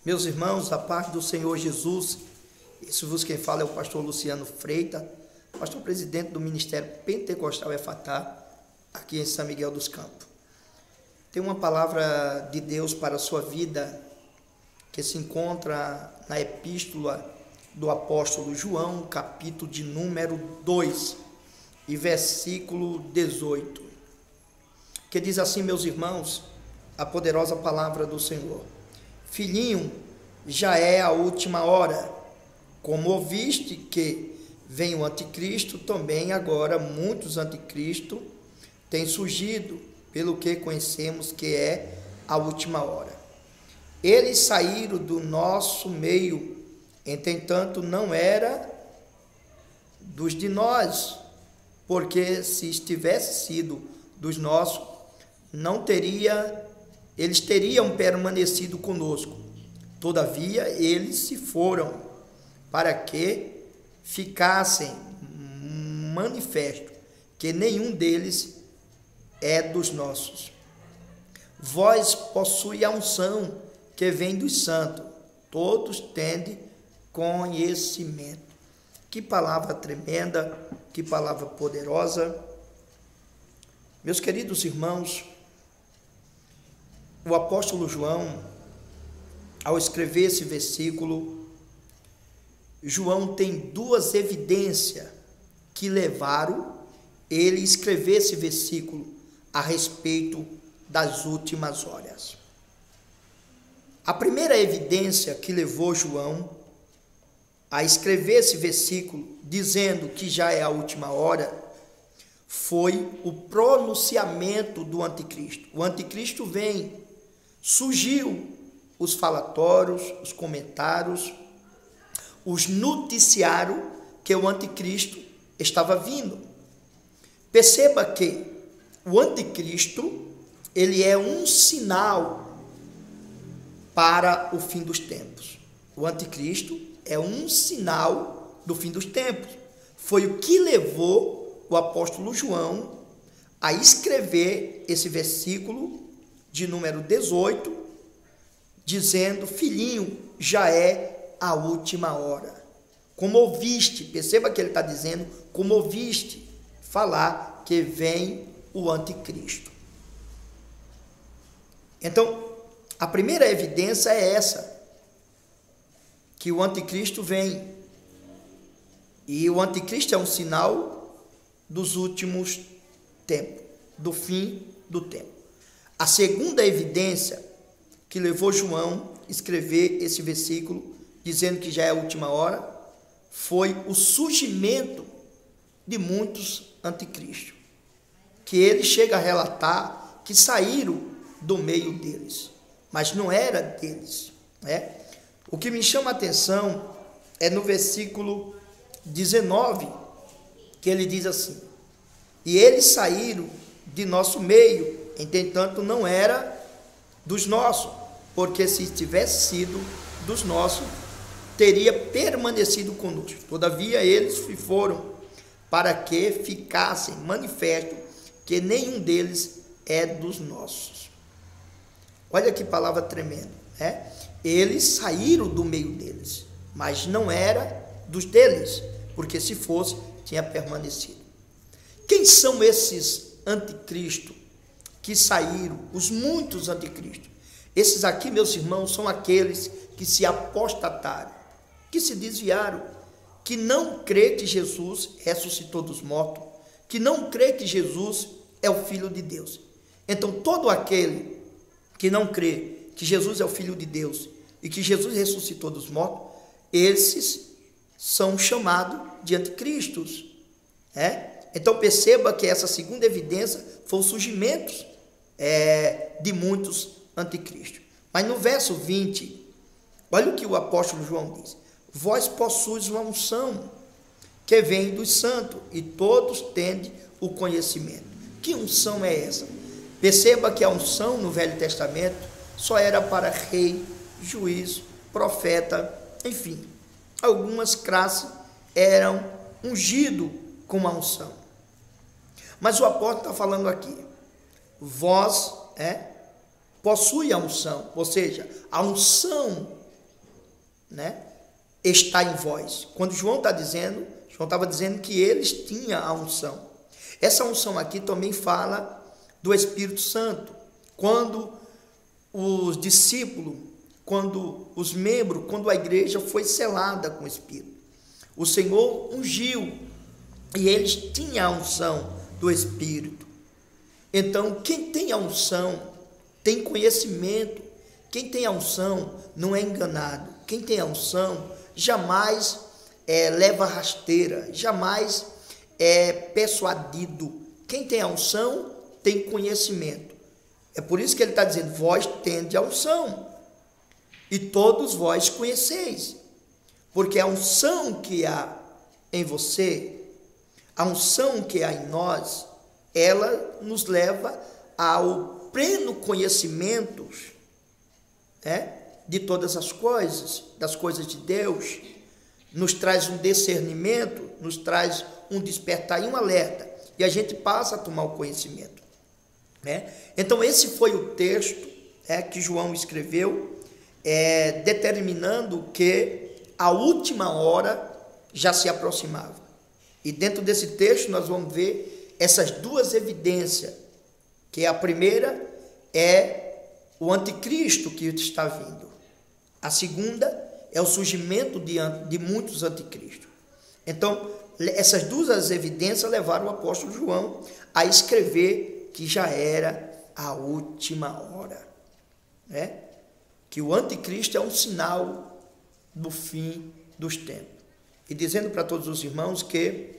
Meus irmãos, a paz do Senhor Jesus, esse vos quem fala é o pastor Luciano Freitas, pastor presidente do Ministério Pentecostal Efatá, aqui em São Miguel dos Campos. Tem uma palavra de Deus para a sua vida, que se encontra na epístola do apóstolo João, capítulo de número 2, e versículo 18, que diz assim, meus irmãos, a poderosa palavra do Senhor: Filhinho, já é a última hora. Como ouviste que vem o anticristo, também agora muitos anticristos têm surgido, pelo que conhecemos que é a última hora. Eles saíram do nosso meio, entretanto não era dos de nós, porque se tivesse sido dos nossos, eles teriam permanecido conosco. Todavia, eles se foram, para que ficassem manifesto que nenhum deles é dos nossos. Vós possuis a unção que vem dos santos, todos tendem conhecimento. Que palavra tremenda, que palavra poderosa. Meus queridos irmãos, o apóstolo João, ao escrever esse versículo, João tem duas evidências que levaram ele a escrever esse versículo a respeito das últimas horas. A primeira evidência que levou João a escrever esse versículo, dizendo que já é a última hora, foi o pronunciamento do anticristo. O anticristo vem, surgiu os falatórios, os comentários, os noticiários que o anticristo estava vindo. Perceba que o anticristo, ele é um sinal para o fim dos tempos. O anticristo é um sinal do fim dos tempos. Foi o que levou o apóstolo João a escrever esse versículo de número 18, dizendo: filhinho, já é a última hora. Como ouviste, perceba que ele está dizendo, como ouviste falar que vem o anticristo. Então, a primeira evidência é essa, que o anticristo vem. E o anticristo é um sinal dos últimos tempos, do fim do tempo. A segunda evidência que levou João a escrever esse versículo, dizendo que já é a última hora, foi o surgimento de muitos anticristos, que ele chega a relatar que saíram do meio deles, mas não era deles, né? O que me chama a atenção é no versículo 19, que ele diz assim: e eles saíram de nosso meio, entretanto não era dos nossos, porque se tivesse sido dos nossos, teria permanecido conosco. Todavia eles foram, para que ficassem manifesto que nenhum deles é dos nossos. Olha que palavra tremenda, né? Eles saíram do meio deles, mas não era dos deles, porque se fosse, tinha permanecido. Quem são esses anticristos que saíram, os muitos anticristos? Esses aqui, meus irmãos, são aqueles que se apostataram, que se desviaram, que não crê que Jesus ressuscitou dos mortos, que não crê que Jesus é o Filho de Deus. Então, todo aquele que não crê que Jesus é o Filho de Deus e que Jesus ressuscitou dos mortos, esses são chamados de anticristos, né? Então, perceba que essa segunda evidência foi o surgimento de muitos anticristos. Mas no verso 20, olha o que o apóstolo João diz: vós possuis uma unção que vem dos santos, e todos tendem o conhecimento. Que unção é essa? Perceba que a unção no Velho Testamento só era para rei, juiz, profeta, enfim. Algumas classes eram ungidos com a unção. Mas o apóstolo está falando aqui: vós possui a unção, ou seja, a unção né, está em vós. Quando João está dizendo, João estava dizendo que eles tinham a unção. Essa unção aqui também fala do Espírito Santo. Quando os discípulos, quando os membros, quando a igreja foi selada com o Espírito, o Senhor ungiu e eles tinham a unção do Espírito. Então, quem tem a unção tem conhecimento. Quem tem a unção não é enganado. Quem tem a unção jamais leva rasteira, jamais é persuadido. Quem tem a unção tem conhecimento. É por isso que ele está dizendo: vós tendes a unção, e todos vós conheceis. Porque a unção que há em você, a unção que há em nós, ela nos leva ao pleno conhecimento, né, de todas as coisas, das coisas de Deus, nos traz um discernimento, nos traz um despertar e um alerta, e a gente passa a tomar o conhecimento, né? Então esse foi o texto que João escreveu, determinando que a última hora já se aproximava. E dentro desse texto nós vamos ver essas duas evidências, que a primeira é o anticristo que está vindo. A segunda é o surgimento de muitos anticristos. Então, essas duas evidências levaram o apóstolo João a escrever que já era a última hora, né? Que o anticristo é um sinal do fim dos tempos. E dizendo para todos os irmãos que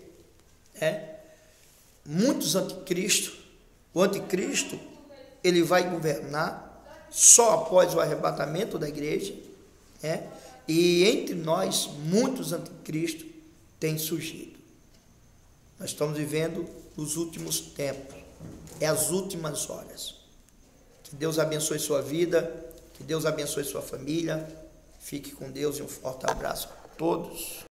muitos anticristos, o anticristo, ele vai governar só após o arrebatamento da igreja, e entre nós muitos anticristos têm surgido. Nós estamos vivendo os últimos tempos, as últimas horas. Que Deus abençoe sua vida, que Deus abençoe sua família. Fique com Deus e um forte abraço a todos.